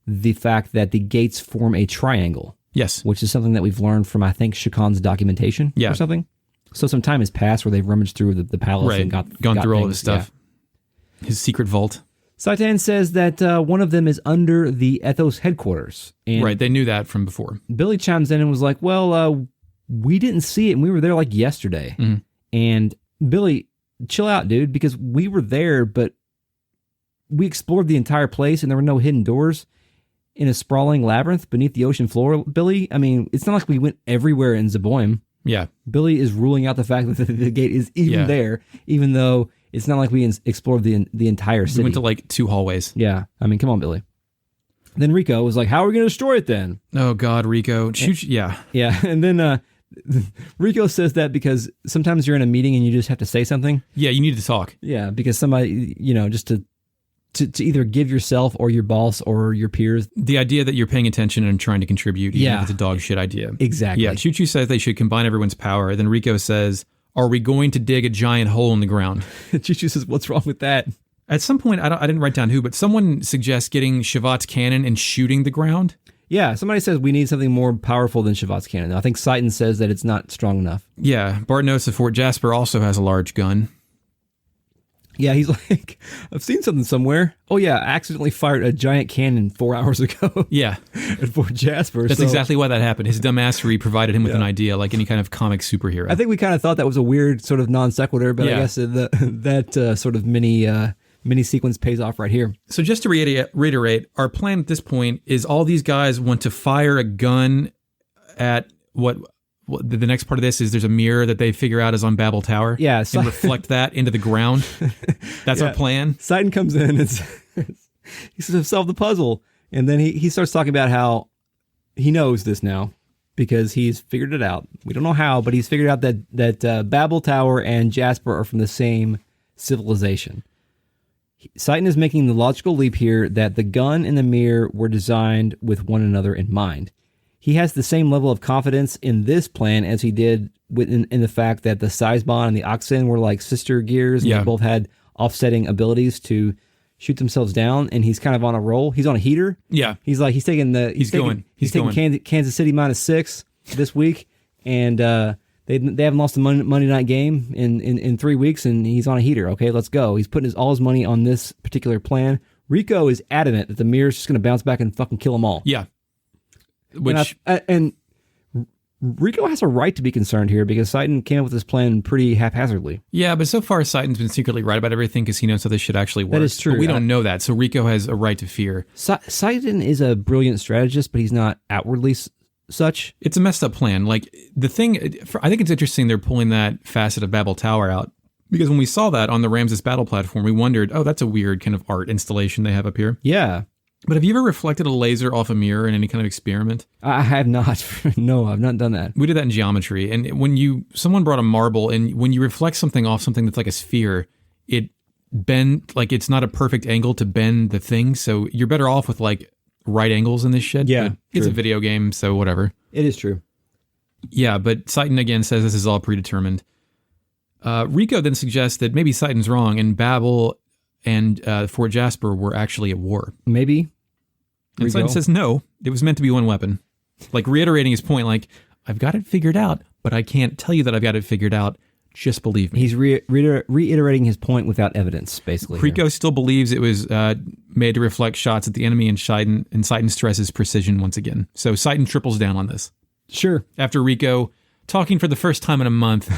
the fact that the gates form a triangle. Yes. which is something that we've learned from, I think, Shakhan's documentation or something. So some time has passed where they've rummaged through the palace and gone through all of things, his stuff. Yeah. His secret vault. Saitan says that one of them is under the Ethos headquarters. And right, they knew that from before. Billy chimes in and was like, well, we didn't see it, and we were there like yesterday. Mm-hmm. And Billy, chill out, dude, because we were there, but we explored the entire place, and there were no hidden doors in a sprawling labyrinth beneath the ocean floor, Billy. I mean, it's not like we went everywhere in Zeboim. Yeah. Billy is ruling out the fact that the gate is even there, even though it's not like we explored the entire city. We went to like 2 hallways. Yeah. I mean, come on, Billy. Then Rico was like, how are we going to destroy it then? Oh, God, Rico. Yeah. Yeah. And then Rico says that because sometimes you're in a meeting and you just have to say something. Yeah, you need to talk. Yeah, because somebody, just to either give yourself or your boss or your peers. The idea that you're paying attention and trying to contribute, even if it's a dog shit idea. Exactly. Yeah, Chu-Chu says they should combine everyone's power. Then Rico says, are we going to dig a giant hole in the ground? Chu-Chu says, what's wrong with that? At some point, I didn't write down who, but someone suggests getting Shavat's cannon and shooting the ground. Yeah, somebody says we need something more powerful than Shavat's cannon. I think Saitan says that it's not strong enough. Yeah, Bart notes that Fort Jasper also has a large gun. Yeah, he's like, I've seen something somewhere. Oh yeah, I accidentally fired a giant cannon 4 hours ago. Yeah. At Fort Jasper. That's exactly why that happened. His dumbassery provided him with an idea, like any kind of comic superhero. I think we kind of thought that was a weird sort of non sequitur, but I guess that sort of mini sequence pays off right here. So just to reiterate, our plan at this point is all these guys want to fire a gun at what the next part of this is there's a mirror that they figure out is on Babel Tower. Yeah. And reflect that into the ground. That's our plan. Saitan comes in and he says, solve the puzzle. And then he starts talking about how he knows this now because he's figured it out. We don't know how, but he's figured out that Babel Tower and Jasper are from the same civilization. Saitan is making the logical leap here that the gun and the mirror were designed with one another in mind. He has the same level of confidence in this plan as he did in the fact that the Seisbon and the Oxen were like sister gears, and they both had offsetting abilities to shoot themselves down, and he's kind of on a roll. He's on a heater. Yeah. He's taking Kansas City -6 this week, and they haven't lost a Monday night game in 3 weeks, and he's on a heater. Okay, let's go. He's putting all his money on this particular plan. Rico is adamant that the mirror's just going to bounce back and fucking kill them all. Yeah. And Rico has a right to be concerned here because Saitan came up with this plan pretty haphazardly. Yeah, but so far Saitan's been secretly right about everything because he knows how this shit actually works. That is true. But we don't know that, so Rico has a right to fear. Saitan is a brilliant strategist, but he's not outwardly such. It's a messed up plan. Like, the thing, I think it's interesting they're pulling that facet of Babel Tower out because when we saw that on the Ramsus battle platform, we wondered, oh, that's a weird kind of art installation they have up here. Yeah. But have you ever reflected a laser off a mirror in any kind of experiment? I have not. No, I've not done that. We did that in geometry. And when someone brought a marble, and when you reflect something off something that's like a sphere, it's not a perfect angle to bend the thing. So you're better off with like right angles in this shit. Yeah. It's a video game, so whatever. It is true. Yeah, but Saitan again says this is all predetermined. Rico then suggests that maybe Saitan's wrong, and Babel and Fort Jasper were actually at war. Maybe. And Saitan says, no, it was meant to be one weapon. Like reiterating his point, like, I've got it figured out, but I can't tell you that I've got it figured out. Just believe me. He's reiterating his point without evidence, basically. Rico still believes it was made to reflect shots at the enemy, and Saitan stresses precision once again. So Saitan triples down on this. Sure. After Rico, talking for the first time in a month,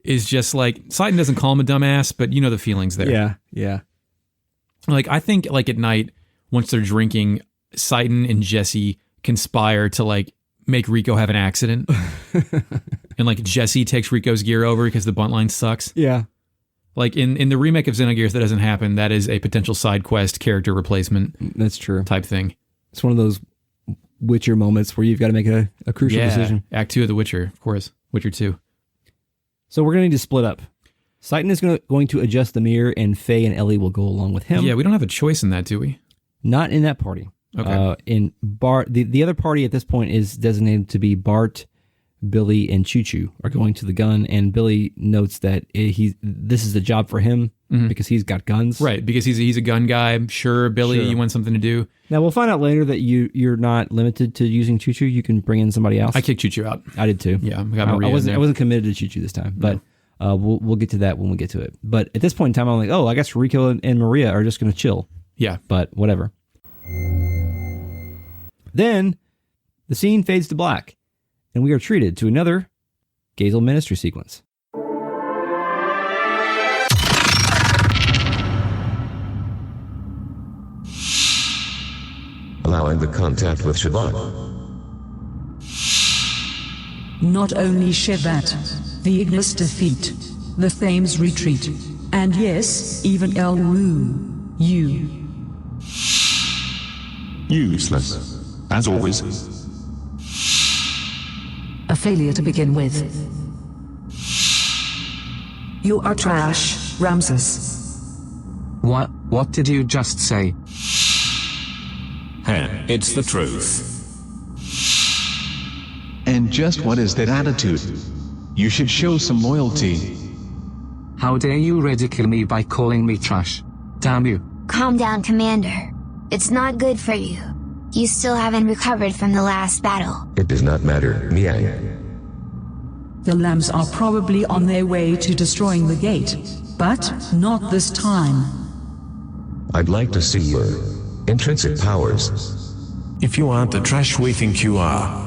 is just like, Saitan doesn't call him a dumbass, but you know the feelings there. Yeah, yeah. Like, I think, like, at night, once they're drinking, Saitan and Jesse conspire to, like, make Rico have an accident. And, like, Jesse takes Rico's gear over because the bunt line sucks. Yeah. Like, in the remake of Xenogears, that doesn't happen. That is a potential side quest character replacement. That's true. Type thing. It's one of those Witcher moments where you've got to make a crucial decision. Act 2 of The Witcher, of course. Witcher 2. So we're going to need to split up. Saitan is going to adjust the mirror, and Faye and Elly will go along with him. Yeah, we don't have a choice in that, do we? Not in that party. Okay. In Bart, the other party at this point is designated to be Bart, Billy and Chu-Chu are going to the gun, and Billy notes that this is the job for him because he's got guns. Right, because he's a gun guy. Sure, Billy, Sure. you want something to do. Now, we'll find out later that you're not limited to using Chu-Chu. You can bring in somebody else. I kicked Chu-Chu out. I did too. Yeah, I got Maria in there. I wasn't committed to Chu-Chu this time, but we'll get to that when we get to it. But at this point in time, I'm like, oh, I guess Rico and Maria are just going to chill. Yeah. But whatever. Then the scene fades to black, and we are treated to another Gazel ministry sequence. Allowing the contact with Shabbat. Not only Shabbat, the Ignis defeat, the Thames retreat, and yes, even El Wu, you. Useless. As always. A failure to begin with. You are trash, Ramsus. What did you just say? It's the truth. And just what is that attitude? You should show some loyalty. How dare you ridicule me by calling me trash? Damn you. Calm down, Commander. It's not good for you. You still haven't recovered from the last battle. It does not matter, Miang. The lambs are probably on their way to destroying the gate, but not this time. I'd like to see your intrinsic powers. If you aren't the trash we think you are.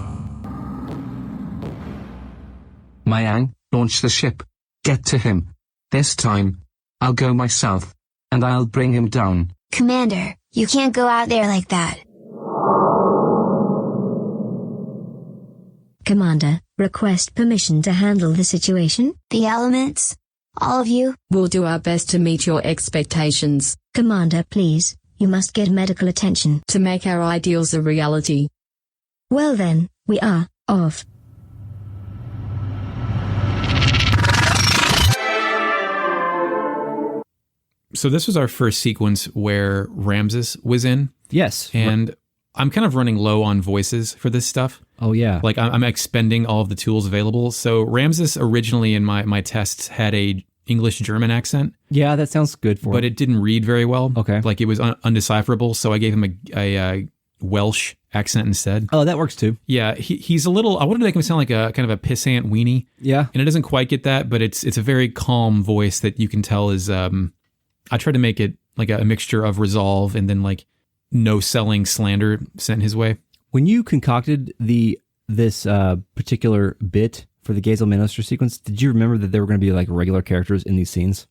Mayang, launch the ship. Get to him. This time, I'll go myself, and I'll bring him down. Commander, you can't go out there like that. Commander, request permission to handle the situation. The elements? All of you? We'll do our best to meet your expectations. Commander, please, you must get medical attention. To make our ideals a reality. Well then, we are off. So this was our first sequence where Ramsus was in. Yes. And I'm kind of running low on voices for this stuff. Oh, yeah. Like I'm expending all of the tools available. So Ramsus originally in my tests had a English-German accent. Yeah, that sounds good for But it didn't read very well. Okay. Like it was undecipherable. So I gave him a Welsh accent instead. Oh, that works too. Yeah, he's a little, I wanted to make him sound like a kind of a pissant weenie. Yeah. And it doesn't quite get that, but it's a very calm voice that you can tell is, I tried to make it like a mixture of resolve and then like no selling slander sent his way. When you concocted this particular bit for the Gazel minister sequence, did you remember that there were going to be like regular characters in these scenes?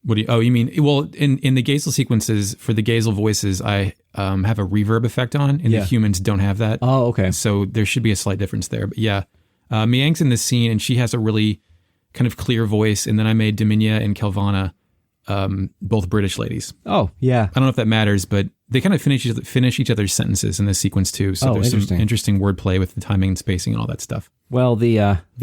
You mean, well, in the Gazel sequences, for the Gazel voices, I have a reverb effect on, and the humans don't have that. Oh, okay. So there should be a slight difference there. But yeah, Miang's in this scene, and she has a really kind of clear voice, and then I made Dominia and Kelvana both British ladies. Oh, yeah. I don't know if that matters, but they kind of finish each other's sentences in this sequence too. So there's some interesting wordplay with the timing and spacing and all that stuff. Well, the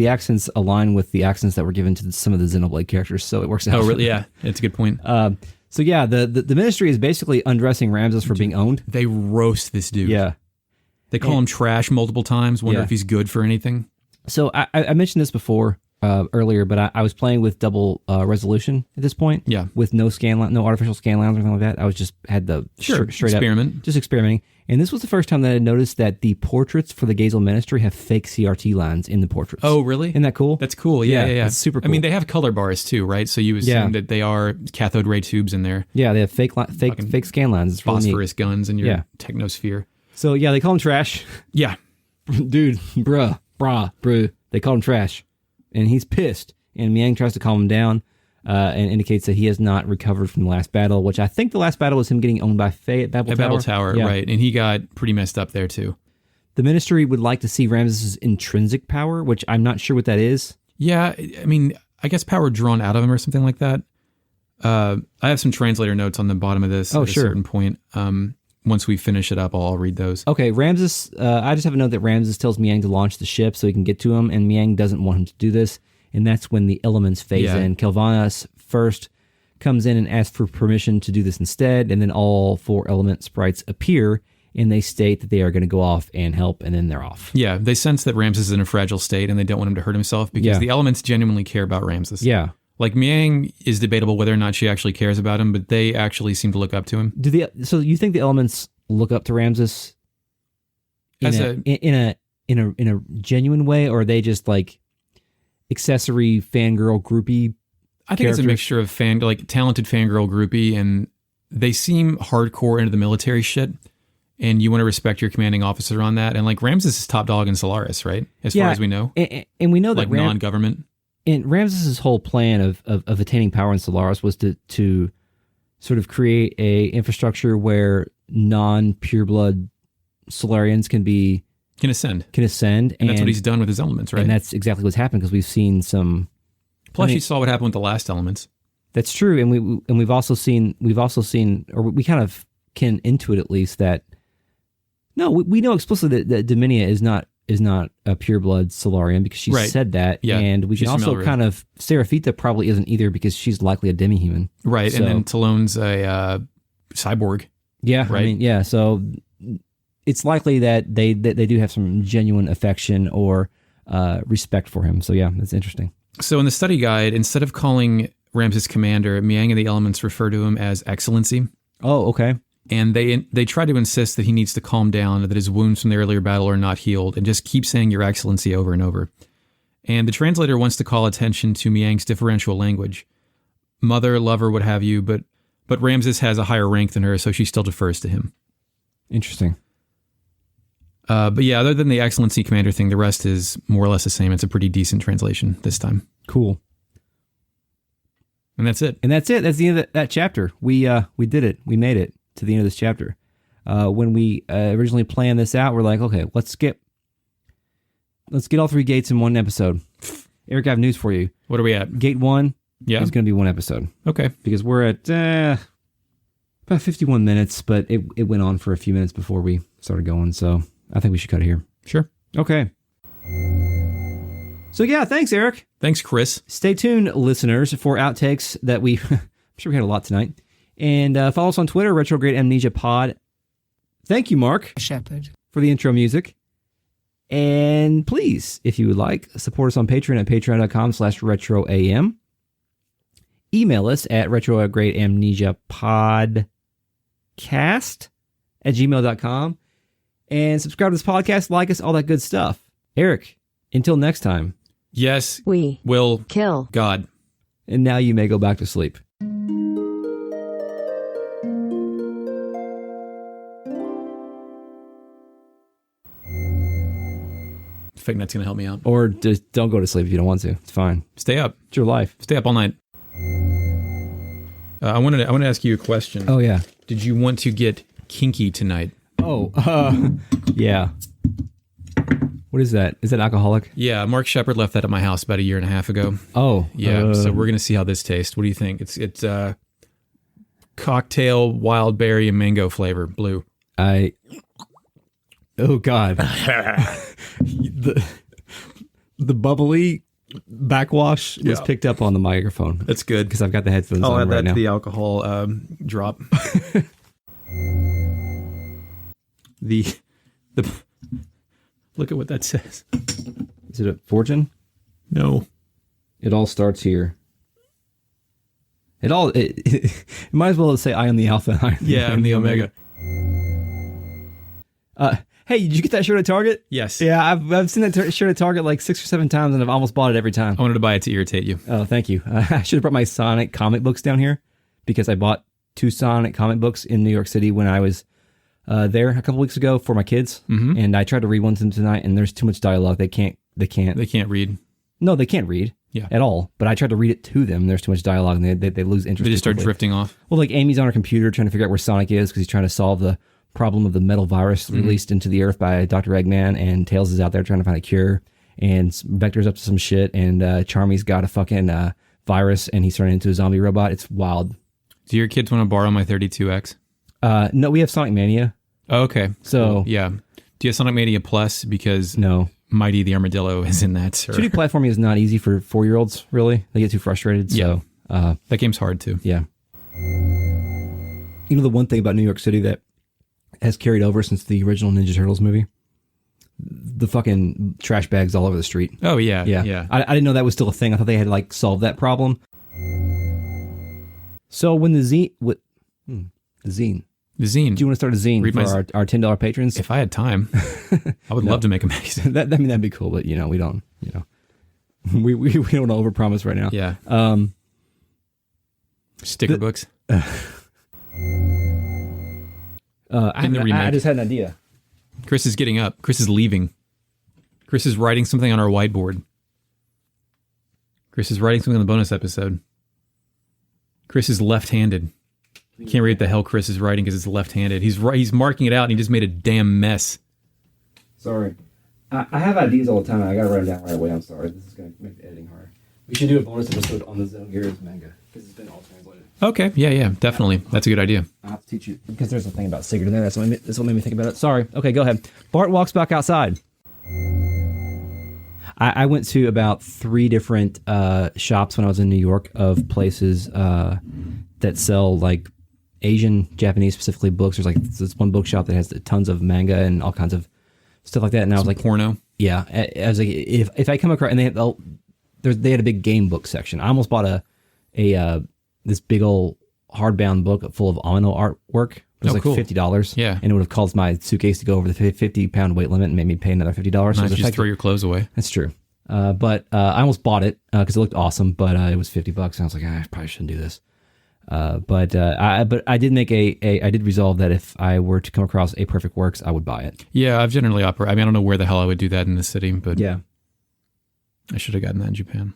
accents align with the accents that were given to some of the Xenoblade characters, so it works out. Oh, really? Yeah, it's a good point. So yeah, the ministry is basically undressing Ramsus for being owned. They roast this dude. Yeah. They call him trash multiple times, wonder if he's good for anything. So I mentioned this before earlier, but I was playing with double resolution at this point. Yeah. With no artificial scan lines or anything like that. I was just had the straight experiment. up, just experimenting. And this was the first time that I noticed that the portraits for the Gazel ministry have fake CRT lines in the portraits. Oh, really? Isn't that cool? That's cool. Yeah. It's super cool. I mean, they have color bars too, right? So you assume that they are cathode ray tubes in there. Yeah, they have fake scan lines. It's really phosphorus neat. guns in your technosphere. So yeah, they call him trash. Yeah. Dude, bruh. They call him trash. And he's pissed. And Miang tries to calm him down and indicates that he has not recovered from the last battle, which I think the last battle was him getting owned by Faye at Babel Tower. Babel Tower, yeah. right. And he got pretty messed up there too. The ministry would like to see Ramsus' intrinsic power, which I'm not sure what that is. Yeah, I mean, I guess power drawn out of him or something like that. I have some translator notes on the bottom of this at a certain point. Once we finish it up, I'll read those. Okay, Ramsus, I just have a note that Ramsus tells Miang to launch the ship so he can get to him, and Miang doesn't want him to do this, and that's when the elements phase in. Kelvana first comes in and asks for permission to do this instead, and then all 4 element sprites appear, and they state that they are going to go off and help, and then they're off. Yeah, they sense that Ramsus is in a fragile state, and they don't want him to hurt himself because the elements genuinely care about Ramsus. Yeah. Like, Miang is debatable whether or not she actually cares about him, but they actually seem to look up to him. So you think the elements look up to Ramsus in a genuine way, or are they just like accessory fangirl groupie? I think it's a mixture of talented fangirl groupie, and they seem hardcore into the military shit, and you want to respect your commanding officer on that. And like, Ramsus is top dog in Solaris, right? As far as we know. And we know that non-government. And Ramsus's whole plan of attaining power in Solaris was to sort of create a infrastructure where non-pureblood Solarians can ascend. And that's what he's done with his elements, right? And that's exactly what's happened, because we've seen some. Plus, you saw what happened with the last elements. That's true, and we've also seen, or we kind of can intuit at least that. No, we know explicitly that Dominia is not a pureblood Solarian, because she said that, and we can also kind of Seraphita probably isn't either, because she's likely a demi-human, right? So, and then Talon's a cyborg, yeah, right? So it's likely that they do have some genuine affection or respect for him. So yeah, that's interesting. So in the study guide, instead of calling Ramsus commander, Miang and the elements refer to him as Excellency. Oh, okay. And they try to insist that he needs to calm down, that his wounds from the earlier battle are not healed, and just keep saying Your Excellency over and over. And the translator wants to call attention to Miang's differential language. Mother, lover, what have you, but Ramsus has a higher rank than her, so she still defers to him. Interesting. But yeah, other than the Excellency Commander thing, the rest is more or less the same. It's a pretty decent translation this time. Cool. And that's it. That's the end of that chapter. We did it. We made it to the end of this chapter. When we originally planned this out, we're like, okay, let's get all 3 gates in one episode. Eric, I have news for you. What are we at? Gate 1 is going to be one episode. Okay. Because we're at about 51 minutes, but it went on for a few minutes before we started going, so I think we should cut it here. Sure. Okay. So yeah, thanks, Eric. Thanks, Chris. Stay tuned, listeners, for outtakes that I'm sure we had a lot tonight. And follow us on Twitter, Retrograde Amnesia Pod. Thank you, Mark Shepherd, for the intro music. And please, if you would like, support us on Patreon at patreon.com/retroam. Email us at retrogradeamnesiapodcast@gmail.com. And subscribe to this podcast, like us, all that good stuff. Eric, until next time. Yes, we will kill God. And now you may go back to sleep. Fake Net's going to help me out. Or just don't go to sleep if you don't want to. It's fine. Stay up. It's your life. Stay up all night. I want to ask you a question. Oh, yeah. Did you want to get kinky tonight? Oh, yeah. What is that? Is that alcoholic? Yeah, Mark Shepard left that at my house about 1.5 years ago. Oh. Yeah, so we're going to see how this tastes. What do you think? It's cocktail, wild berry, and mango flavor, blue. Oh, God. the bubbly backwash was picked up on the microphone. That's good. Because I've got the headphones on right now. I'll add that to the alcohol drop. The look at what that says. Is it a fortune? No. It all starts here. It might as well say I am the alpha. I'm the omega. Hey, did you get that shirt at Target? Yes. Yeah, I've seen that shirt at Target like 6 or 7 times, and I've almost bought it every time. I wanted to buy it to irritate you. Oh, thank you. I should have brought my Sonic comic books down here, because I bought 2 Sonic comic books in New York City when I was there a couple weeks ago for my kids, and I tried to read one to them tonight, and there's too much dialogue. They can't read. No, they can't read. Yeah. At all. But I tried to read it to them. There's too much dialogue, and they lose interest. They just start drifting off. Well, like Amy's on her computer trying to figure out where Sonic is because he's trying to solve the problem of the metal virus released into the earth by Dr. Eggman, and Tails is out there trying to find a cure, and Vector's up to some shit, and Charmy's got a fucking virus, and he's turning into a zombie robot. It's wild. Do your kids want to borrow my 32X? No, we have Sonic Mania. Oh, okay. So yeah. Do you have Sonic Mania Plus? Because no. Mighty the Armadillo is in that, sir. 2D platforming is not easy for 4-year-olds, really. They get too frustrated. So, that game's hard, too. Yeah. You know, the one thing about New York City that has carried over since the original Ninja Turtles movie. The fucking trash bags all over the street. Oh, yeah. I didn't know that was still a thing. I thought they had like solved that problem. So when the zine... The zine. The zine. Do you want to start a zine for our $10 patrons? If I had time, I would love to make a magazine. That'd be cool, but we don't, we don't want to overpromise right now. Yeah. Sticker books. I just had an idea. Chris is getting up. Chris is leaving. Chris is writing something on our whiteboard. Chris is writing something on the bonus episode. Chris is left-handed. I can't read what the hell Chris is writing because it's left-handed. He's marking it out and he just made a damn mess. Sorry. I have ideas all the time. I got to write them down right away. I'm sorry. This is going to make the editing hard. We should do a bonus episode on the Xenogears manga because it's been all translated. Okay. Yeah, definitely. That's a good idea. I'll have to teach you because there's a thing about Sigurd in there. That's what made me think about it. Sorry. Okay, go ahead. Bart walks back outside. I went to about 3 different shops when I was in New York of places that sell like Asian, Japanese specifically books. There's like this one bookshop that has tons of manga and all kinds of stuff like that. And I was like, porno. Yeah, I was like, if I come across, and they had a big game book section. I almost bought this big old hardbound book full of Amino artwork. It was like cool. $50. Yeah. And it would have caused my suitcase to go over the 50-pound weight limit and made me pay another $50. Nice, so just throw your clothes away. That's true. But I almost bought it because it looked awesome, but it was $50, and I was like, I probably shouldn't do this. But I did make I did resolve that if I were to come across a Perfect Works, I would buy it. Yeah, I've generally operated. I mean, I don't know where the hell I would do that in the city, but yeah, I should have gotten that in Japan.